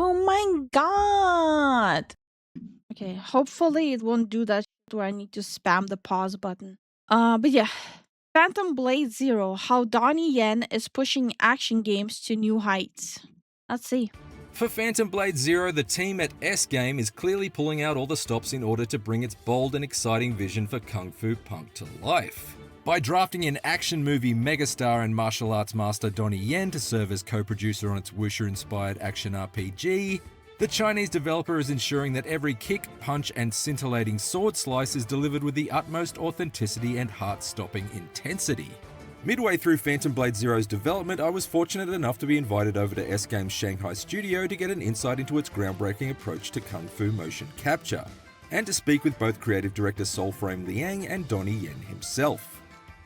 Oh my god. Okay, hopefully it won't do that where I need to spam the pause button. But yeah. Phantom Blade Zero, how Donnie Yen is pushing action games to new heights. Let's see. For Phantom Blade Zero, the team at S Game is clearly pulling out all the stops in order to bring its bold and exciting vision for Kung Fu Punk to life. By drafting in action movie megastar and martial arts master Donnie Yen to serve as co-producer on its Wushu-inspired action RPG, the Chinese developer is ensuring that every kick, punch, and scintillating sword slice is delivered with the utmost authenticity and heart-stopping intensity. Midway through Phantom Blade Zero's development, I was fortunate enough to be invited over to S Game's Shanghai studio to get an insight into its groundbreaking approach to Kung Fu motion capture, and to speak with both creative director Solframe Liang and Donnie Yen himself.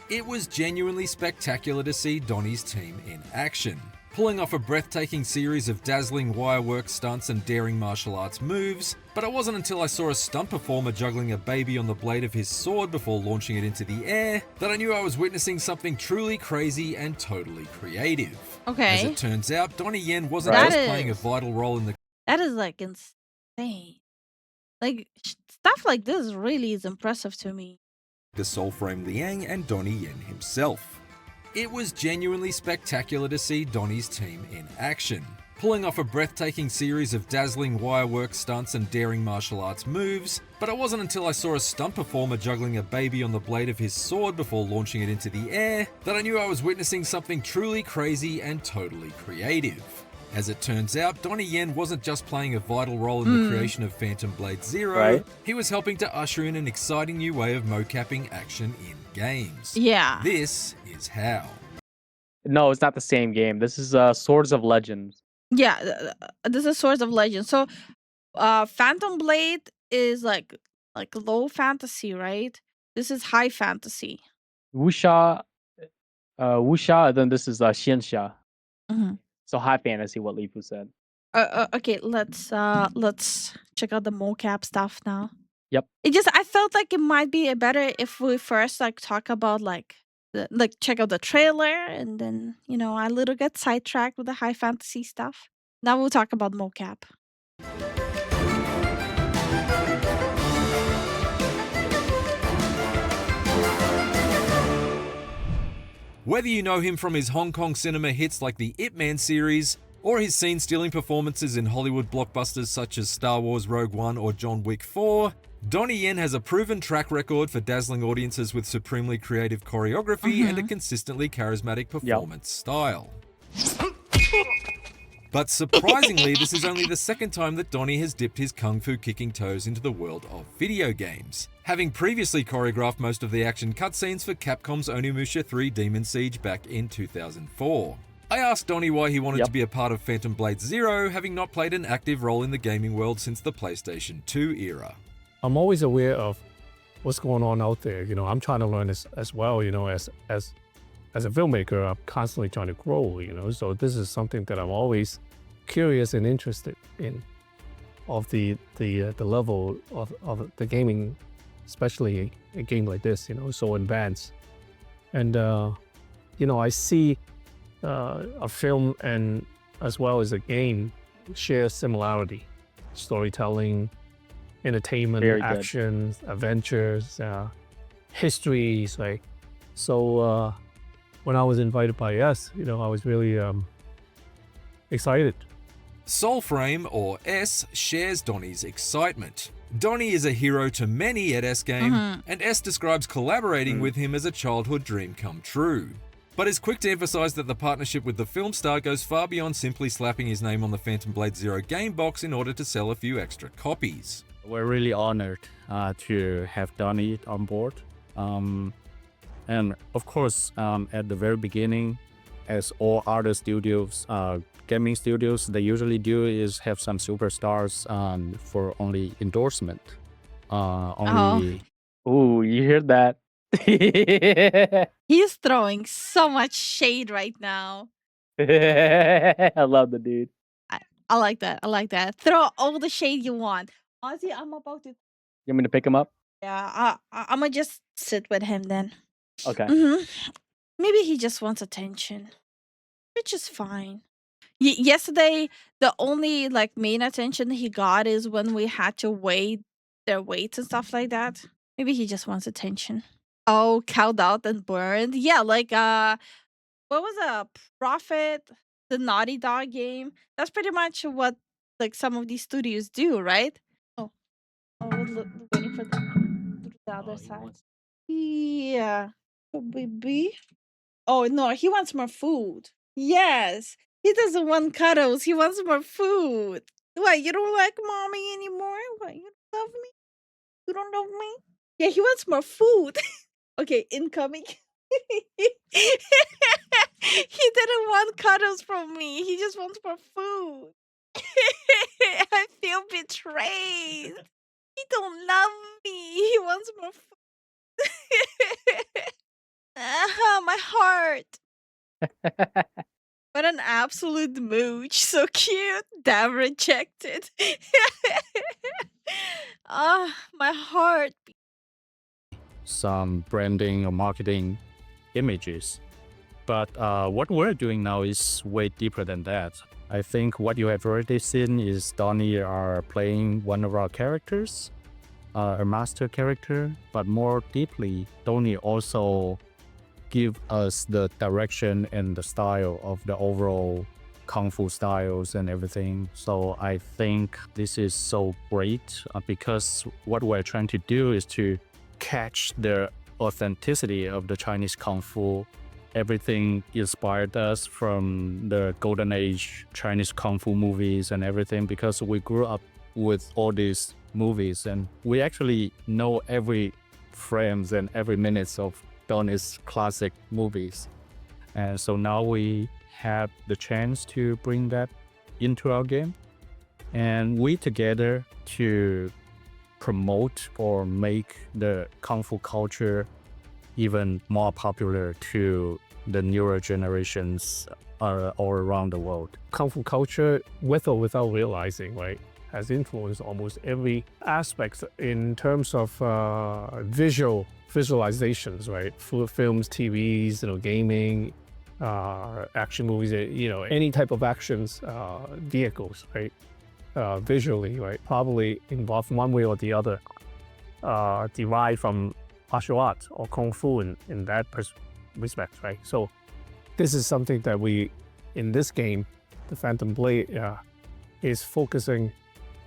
It was genuinely spectacular to see Donnie's team in action, pulling off a breathtaking series of dazzling wirework stunts and daring martial arts moves, but it wasn't until I saw a stunt performer juggling a baby on the blade of his sword before launching it into the air that I knew I was witnessing something truly crazy and totally creative. Okay. As it turns out, Donnie Yen wasn't That just is- playing a vital role in the That is like insane. Like stuff like this really is impressive to me. Solframe Liang and Donnie Yen himself. It was genuinely spectacular to see Donnie's team in action, pulling off a breathtaking series of dazzling wirework stunts and daring martial arts moves, but it wasn't until I saw a stunt performer juggling a baby on the blade of his sword before launching it into the air that I knew I was witnessing something truly crazy and totally creative. As it turns out, Donnie Yen wasn't just playing a vital role in the creation of Phantom Blade Zero, Right. He was helping to usher in an exciting new way of mocapping action in games. Yeah. This is how. No, it's not the same game. This is Swords of Legends. Yeah, this is Swords of Legend. So, Phantom Blade is like low fantasy, right? This is high fantasy. Wuxia, and then this is Xianxia. Mhm. So high fantasy, what Lifu said. Okay, let's check out the mocap stuff now. Yep. I felt like it might be better if we first talk about check out the trailer, and then I little get sidetracked with the high fantasy stuff. Now we'll talk about mocap. Whether you know him from his Hong Kong cinema hits like the Ip Man series, or his scene-stealing performances in Hollywood blockbusters such as Star Wars Rogue One or John Wick 4, Donnie Yen has a proven track record for dazzling audiences with supremely creative choreography and a consistently charismatic performance style. But surprisingly, this is only the second time that Donnie has dipped his kung fu kicking toes into the world of video games, having previously choreographed most of the action cutscenes for Capcom's Onimusha 3 Demon Siege back in 2004. I asked Donnie why he wanted to be a part of Phantom Blade Zero, having not played an active role in the gaming world since the PlayStation 2 era. I'm always aware of what's going on out there. I'm trying to learn as well, as a filmmaker, I'm constantly trying to grow, so this is something that I'm always curious and interested in, of the level of the gaming, especially a game like this, so advanced. And, I see a film and as well as a game share similarity, storytelling, entertainment, action, adventures, histories, right? So, when I was invited by S, I was really excited. Soulframe, or S, shares Donnie's excitement. Donnie is a hero to many at S Game, and S describes collaborating with him as a childhood dream come true. But is quick to emphasize that the partnership with the film star goes far beyond simply slapping his name on the Phantom Blade Zero game box in order to sell a few extra copies. We're really honored to have Donnie on board. And of course, at the very beginning, as all other studios, gaming studios, they usually do is have some superstars for only endorsement. Ooh, you hear that? He's throwing so much shade right now. I love the dude. I like that. I like that. Throw all the shade you want. Ozzy, I'm about to. You want me to pick him up? Yeah, I'm gonna just sit with him then. Okay. Maybe he just wants attention, which is fine. Yesterday, the only like main attention he got is when we had to weigh their weights and stuff like that. Maybe he just wants attention. Oh, cowed out and burned. Yeah, like what was a Prophet, the Naughty Dog game? That's pretty much what like some of these studios do, right? Oh, waiting for the other side. Yeah. Oh, baby. Oh no, he wants more food. Yes. He doesn't want cuddles. He wants more food. What, you don't like mommy anymore? What, you don't love me? You don't love me? Yeah, he wants more food. Okay, incoming. He didn't want cuddles from me. He just wants more food. I feel betrayed. He don't love me. He wants more food. My heart. What an absolute mooch. So cute. Damn rejected. My heart. Some branding or marketing images. But what we're doing now is way deeper than that. I think what you have already seen is Donnie are playing one of our characters, a master character, but more deeply, Donnie also give us the direction and the style of the overall kung fu styles and everything. So I think this is so great because what we're trying to do is to catch the authenticity of the Chinese kung fu. Everything inspired us from the golden age Chinese kung fu movies and everything because we grew up with all these movies and we actually know every frames and every minutes of Donnie's classic movies. And so now we have the chance to bring that into our game and we together to promote or make the kung fu culture even more popular to the newer generations all around the world. Kung Fu culture, with or without realizing, right, has influenced almost every aspect in terms of visualizations, right? Films, TVs, gaming, action movies, any type of actions, vehicles, right? Visually, right? Probably involved one way or the other, derived from martial arts or kung fu in that respect, right? So this is something that we, in this game, the Phantom Blade, is focusing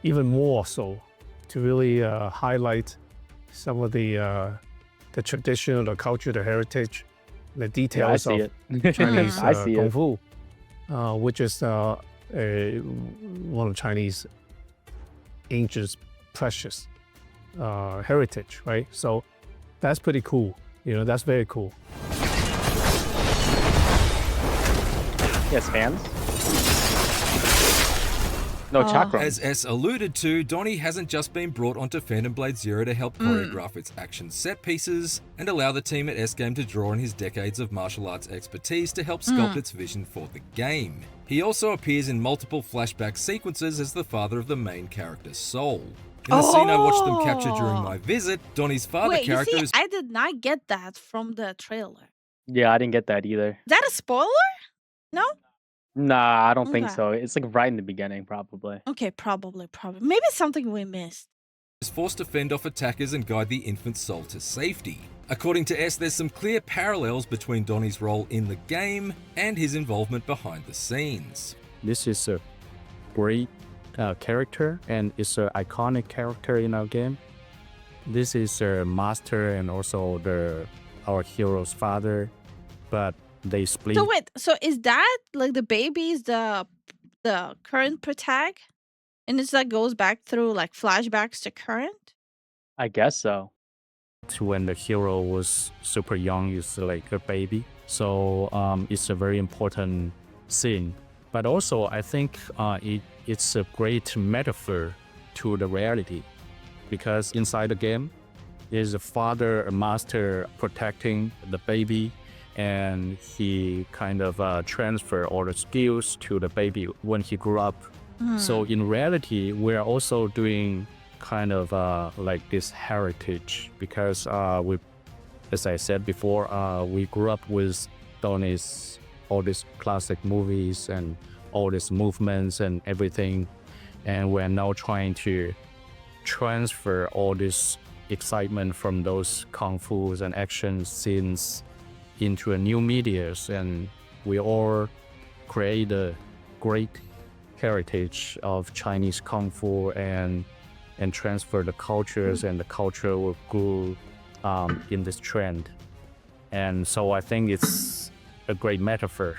even more so to really highlight some of the tradition, the culture, the heritage, the details of Chinese I see kung it. fu, which is one of Chinese ancient, precious heritage, right? So that's pretty cool. That's very cool. Yes, hands. No chakra. As S alluded to, Donnie hasn't just been brought onto Phantom Blade Zero to help choreograph its action set pieces and allow the team at S Game to draw on his decades of martial arts expertise to help sculpt its vision for the game. He also appears in multiple flashback sequences as the father of the main character, Soul. In the scene I watched them capture during my visit, Donnie's father Wait, character you see, is I did not get that from the trailer. Yeah, I didn't get that either. Is that a spoiler? No? Nah, I don't think Okay. so. It's like right in the beginning, probably. Okay, probably. Maybe something we missed. forced to fend off attackers and guide the infant Soul to safety. According to S, there's some clear parallels between Donnie's role in the game and his involvement behind the scenes. This is a great character and it's an iconic character in our game. This is a master and also our hero's father, but they split. So wait, so is that like the baby is the current protag? And it's like goes back through like flashbacks to current? I guess so. When the hero was super young, is like a baby. So it's a very important scene. But also, I think it's a great metaphor to the reality. Because inside the game, there's a father, a master protecting the baby, and he kind of transfer all the skills to the baby when he grew up. So in reality, we're also doing kind of like this heritage because we, as I said before, we grew up with Donnie's all these classic movies and all these movements and everything. And we're now trying to transfer all this excitement from those kung fu's and action scenes into a new medias, and we all create a great heritage of Chinese kung fu and transfer the cultures, and the culture will grow in this trend. And so I think it's a great metaphor.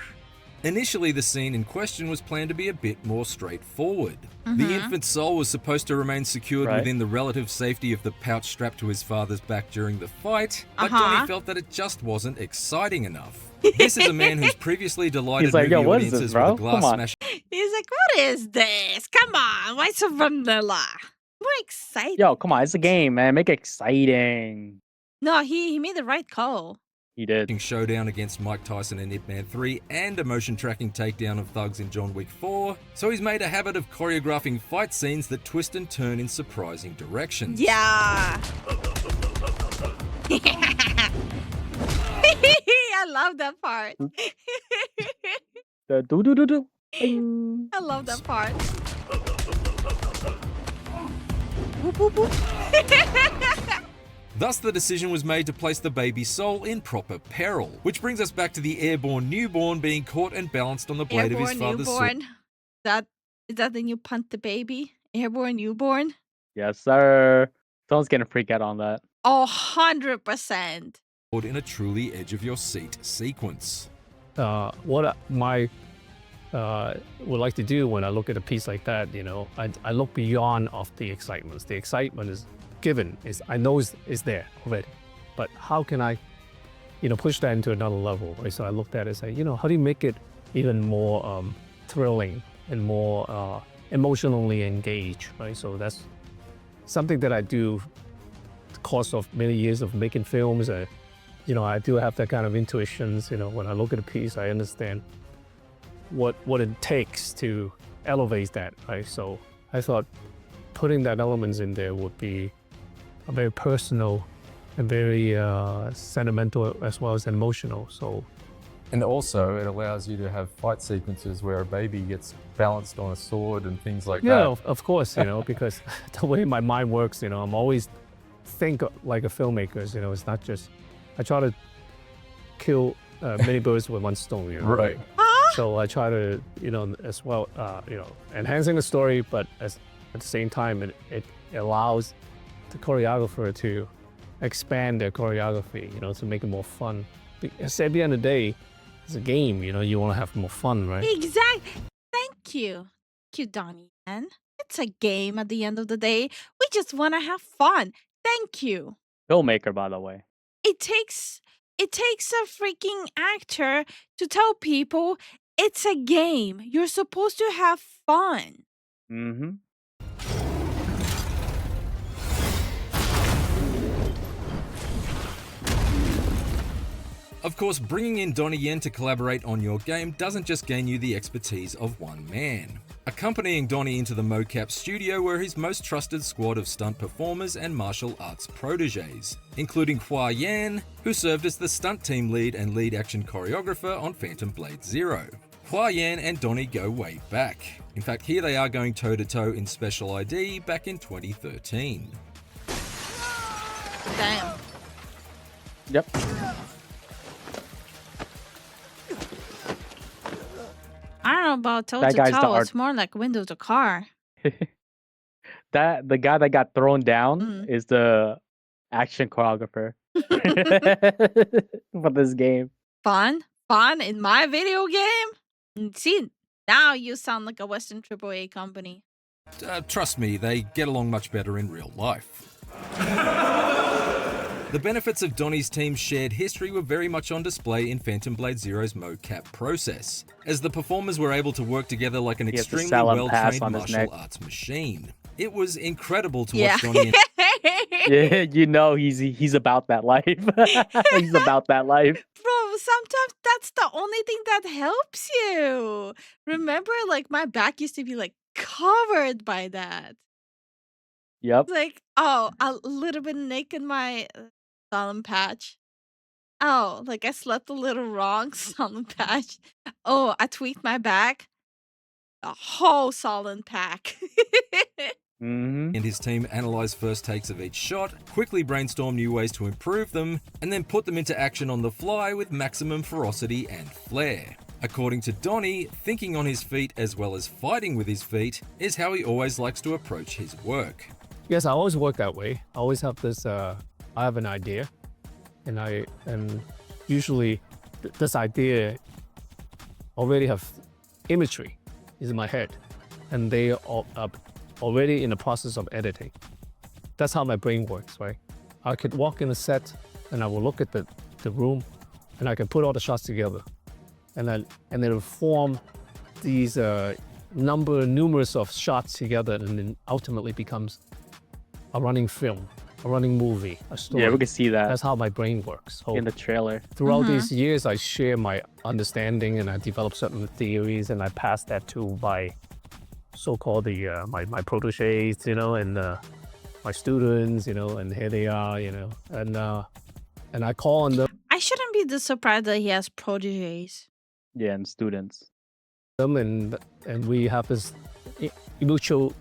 Initially, the scene in question was planned to be a bit more straightforward. The Mhm. infant soul was supposed to remain secured Right. within the relative safety of the pouch strapped to his father's back during the fight, but Uh-huh. Donnie felt that it just wasn't exciting enough. This is a man who's previously delighted He's like, movie yo, what is audiences this, bro? with a glass Come on. smashing He's like, what is this? Come on, why so vanilla? More exciting. Yo, come on, it's a game, man. Make it exciting. No, he made the right call. He did. showdown against Mike Tyson in Ip Man 3 and a motion tracking takedown of thugs in John Wick 4, so he's made a habit of choreographing fight scenes that twist and turn in surprising directions. Yeah. I love that part. The do do do do. Bing. I love that part. Whoop, whoop, whoop. Thus, the decision was made to place the baby soul in proper peril, which brings us back to the airborne newborn being caught and balanced on the blade of his Airborne father's sword. newborn. Is that the new punt the baby? Airborne newborn? Yes, sir. Someone's gonna freak out on that. 100%. In a truly edge of your seat sequence. What my would like to do when I look at a piece like that, I look beyond of the excitement. The excitement is given, I know is there already, but how can I, push that into another level, right? So I looked at it and say, how do you make it even more thrilling and more emotionally engaged, right? So that's something that I do the course of many years of making films. I do have that kind of intuitions. When I look at a piece, I understand what it takes to elevate that, right? So I thought putting that elements in there would be a very personal and very sentimental as well as emotional. So And also, it allows you to have fight sequences where a baby gets balanced on a sword and things like yeah, that. of course, because the way my mind works, I'm always think like a filmmaker. It's not just I try to kill many birds with one stone. Right. So I try to, as well, enhancing the story, but at the same time, it allows the choreographer to expand their choreography, to make it more fun. Because at the end of the day, it's a game, you want to have more fun, right? Exactly. Thank you. Thank you, Donnie Yen. It's a game at the end of the day. We just want to have fun. Thank you. Filmmaker, by the way. It takes a freaking actor to tell people it's a game. You're supposed to have fun. Mm-hmm. Of course, bringing in Donnie Yen to collaborate on your game doesn't just gain you the expertise of one man. Accompanying Donnie into the mocap studio were his most trusted squad of stunt performers and martial arts proteges, including Hua Yan, who served as the stunt team lead and lead action choreographer on Phantom Blade Zero. Hua Yan and Donnie go way back. In fact, here they are going toe-to-toe in Special ID back in 2013. Damn. Yep. I don't know about toe That to guy's the toe. art- It's more like window to car. The guy that got thrown down Mm. is the action choreographer for this game. Fun in my video game. See, now you sound like a Western AAA company. Trust me, they get along much better in real life. The benefits of Donnie's team's shared history were very much on display in Phantom Blade Zero's mocap process, as the performers were able to work together like an He has to extremely sell and pass well-trained on his martial neck. arts machine. It was incredible to Yeah. watch Donnie and Yeah, he's about that life. He's about that life. Bro, sometimes that's the only thing that helps you. Remember, like, my back used to be, like, covered by that. Yep. Like, oh, a little bit nick in my solemn patch. Oh, like I slept a little wrong, solemn patch. Oh, I tweaked my back. A whole solid pack. Mm-hmm. and his team analyze first takes of each shot, quickly brainstorm new ways to improve them, and then put them into action on the fly with maximum ferocity and flair. According to Donnie, thinking on his feet as well as fighting with his feet is how he always likes to approach his work. Yes, I always work that way. I always have this. I have an idea, and usually this idea already have imagery is in my head, and they are already in the process of editing. That's how my brain works, right? I could walk in a set, and I will look at the room, and I can put all the shots together, and then it'll form these numerous of shots together, and then ultimately becomes a running film, a running movie, a story. Yeah, we can see that That's how my brain works. So in the trailer. throughout these years, I share my understanding, and I develop certain theories, and I pass that to my so-called my proteges, and my students, and here they are, and I call on I shouldn't be this surprised that he has proteges. Yeah, and students. them, and we have this mutual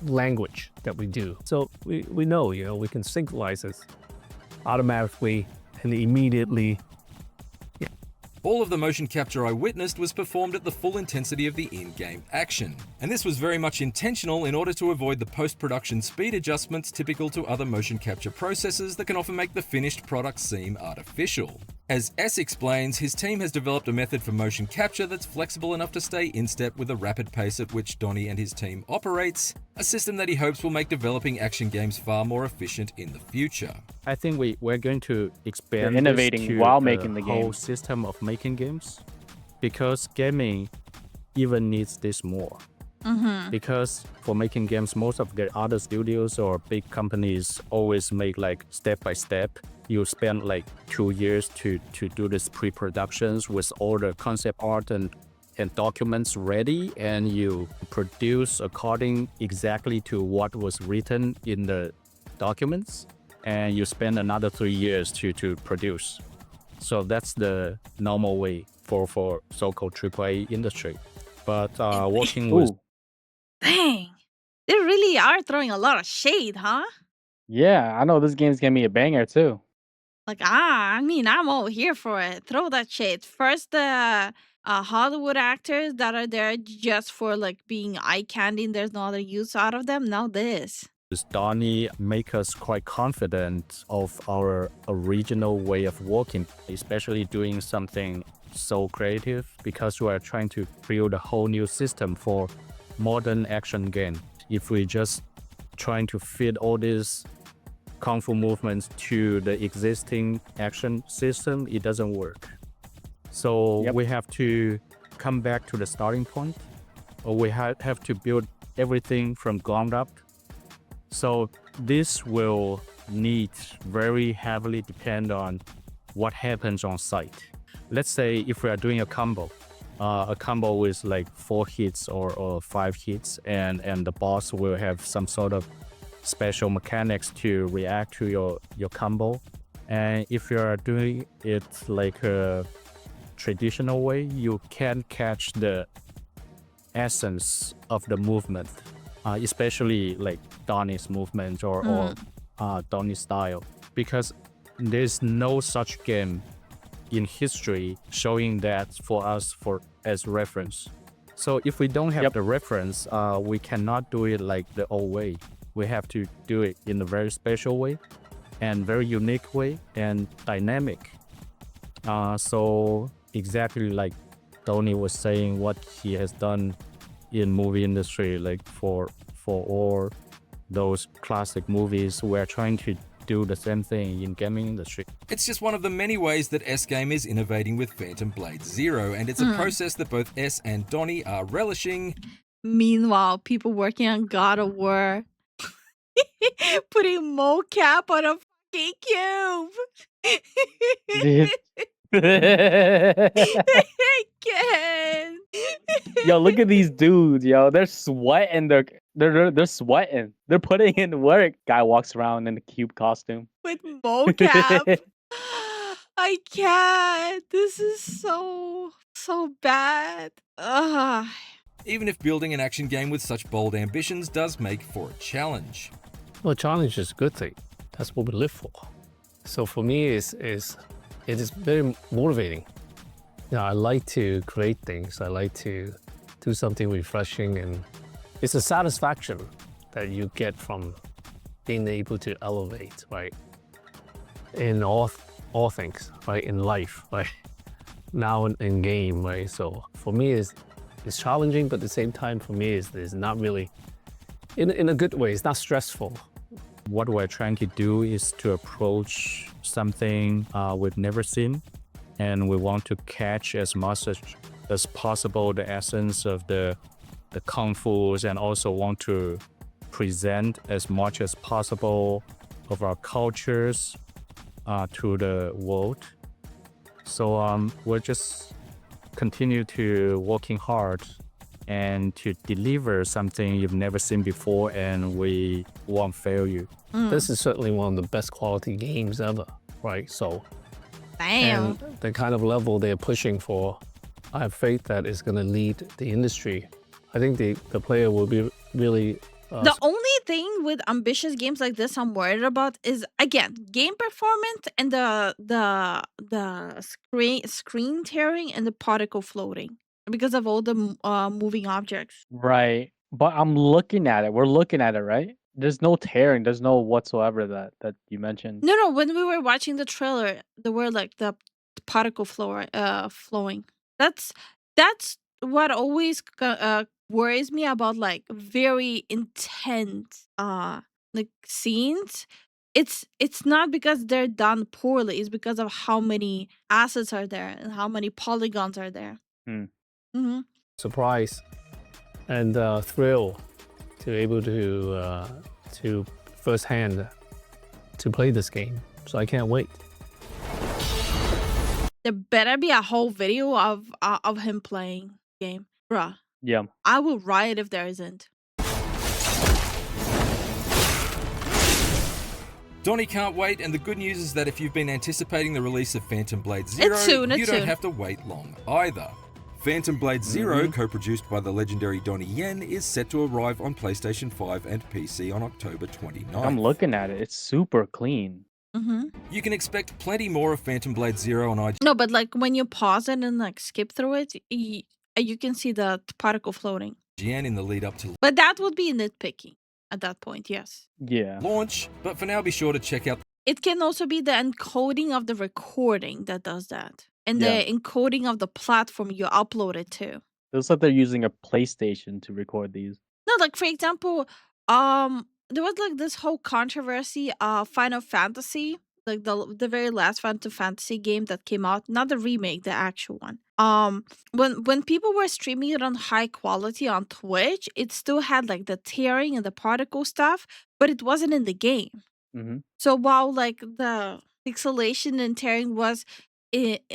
language that we do. So we know, we can synchronize this automatically and immediately. All of the motion capture I witnessed was performed at the full intensity of the in-game action, and this was very much intentional in order to avoid the post-production speed adjustments typical to other motion capture processes that can often make the finished product seem artificial. As S explains, his team has developed a method for motion capture that's flexible enough to stay in step with the rapid pace at which Donnie and his team operates, a system that he hopes will make developing action games far more efficient in the future. I think we're going to expand They're innovating this to while making the whole game. system of making games, because gaming even needs this more. Because for making games, most of the other studios or big companies always make like step by step. You spend like 2 years to do this pre-productions with all the concept art and documents ready, and you produce according exactly to what was written in the documents, and you spend another 3 years to produce. So that's the normal way for so-called AAA industry. But working with Ooh, Dang. They really are throwing a lot of shade, huh? yeah, I know this game's gonna be a banger too. I mean, I'm all here for it. Throw that shade. First, the Hollywood actors that are there just for like being eye candy and there's no other use out of them. Now this. Donnie make us quite confident of our original way of working, especially doing something so creative, because we are trying to build a whole new system for modern action game. If we just trying to fit all these kung fu movements to the existing action system, it doesn't work. So Yep. we have to come back to the starting point, or we have to build everything from ground up. So this will need very heavily depend on what happens on site. Let's say if we are doing a combo with like 4 hits or 5 hits, and the boss will have some sort of special mechanics to react to your combo. And if you are doing it like a traditional way, you can catch the essence of the movement, especially like Donnie's movement or Donnie's style, because there's no such game in history showing that for us as reference. So if we don't have Yep. the reference, we cannot do it like the old way. We have to do it in a very special way and very unique way and dynamic. So exactly like Donnie was saying, what he has done in movie industry, like for all those classic movies, we're trying to do the same thing in gaming industry. It's just one of the many ways that S-Game is innovating with Phantom Blade Zero, and it's a process that both S and Donnie are relishing. Meanwhile, people working on God of War putting mocap on a fucking cube. Dude. Again. Yo, look at these dudes, yo. They're sweating. They're sweating. They're putting in work. Guy walks around in the cube costume. With mocap. I can't. This is so bad. Ugh. even if building an action game with such bold ambitions does make for a challenge. Well, challenge is a good thing. That's what we live for. So for me, it is very motivating. I like to create things. I like to do something refreshing, and it's a satisfaction that you get from being able to elevate, right? In all things, right? In life, right? Now in game, right? So for me, it's challenging, but at the same time, for me, it's not really, in a good way, it's not stressful. What we're trying to do is to approach something we've never seen, and we want to catch as much as possible the essence of the kung fu's, and also want to present as much as possible of our cultures to the world. So we'll just continue to working hard and to deliver something you've never seen before, and we won't fail you. This is certainly one of the best quality games ever, right? So, Damn. and the kind of level they're pushing for, I have faith that it's going to lead the industry. I think the player will be really. The only thing with ambitious games like this I'm worried about is, again, game performance and the screen tearing and the particle floating because of all the moving objects. Right. But I'm looking at it. We're looking at it, right? There's no tearing. There's no whatsoever that you mentioned. No, when we were watching the trailer, there were like the particle flowing. That's what always worries me about like very intense like scenes. It's not because they're done poorly, it's because of how many assets are there and how many polygons are there. Hmm. Surprise and thrill to be able to firsthand to play this game. So I can't wait. There better be a whole video of him playing game, bruh. Yeah. I will riot if there isn't. Donnie can't wait, and the good news is that if you've been anticipating the release of Phantom Blade Zero, soon, it's you don't soon. have to wait long either. Phantom Blade Zero, co-produced by the legendary Donnie Yen, is set to arrive on PlayStation 5 and PC on October 29th. I'm looking at it. It's super clean. You can expect plenty more of Phantom Blade Zero on IGN. No, but like when you pause it and like skip through it, you can see the particle floating. In the lead up to But that would be nitpicking at that point, yes. Yeah. launch, but for now be sure to check out It can also be the encoding of the recording that does that. And Yeah. the encoding of the platform you upload it to. It looks like they're using a PlayStation to record these. No, like for example, there was like this whole controversy Final Fantasy, like the very last Final Fantasy game that came out, not the remake, the actual one. When people were streaming it on high quality on Twitch, it still had like the tearing and the particle stuff, but it wasn't in the game. Mm-hmm. So while like the pixelation and tearing was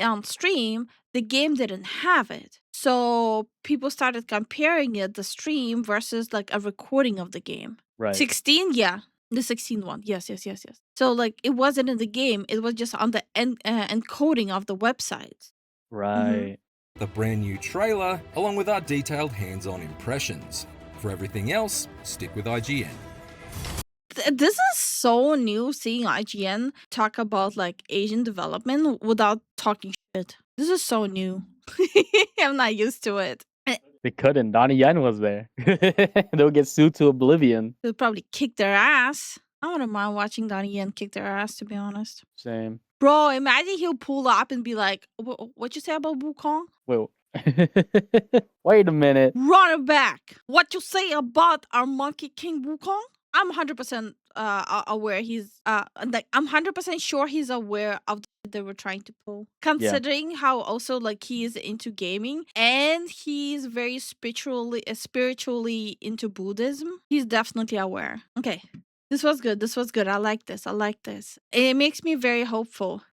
on stream, the game didn't have it. So people started comparing it, the stream versus like a recording of the game. Right. 16, yeah. The 16 one. Yes. So like it wasn't in the game. It was just on the encoding of the website. Right. the brand new trailer, along with our detailed hands-on impressions. For everything else, stick with IGN. This is so new, seeing IGN talk about like Asian development without talking shit. This is so new. I'm not used to it. They couldn't. Donnie Yen was there. They'll get sued to oblivion. They'll probably kick their ass. I wouldn't mind watching Donnie Yen kick their ass, to be honest. Same. Bro, imagine he'll pull up and be like, what you say about Wukong? Wait. Wait a minute. Run it back. What you say about our Monkey King Wukong? I'm 100% aware he's like I'm 100% sure he's aware of the shit they were trying to pull. Considering how also like he is into gaming and he's very spiritually into Buddhism, he's definitely aware. Okay. This was good. I like this. It makes me very hopeful.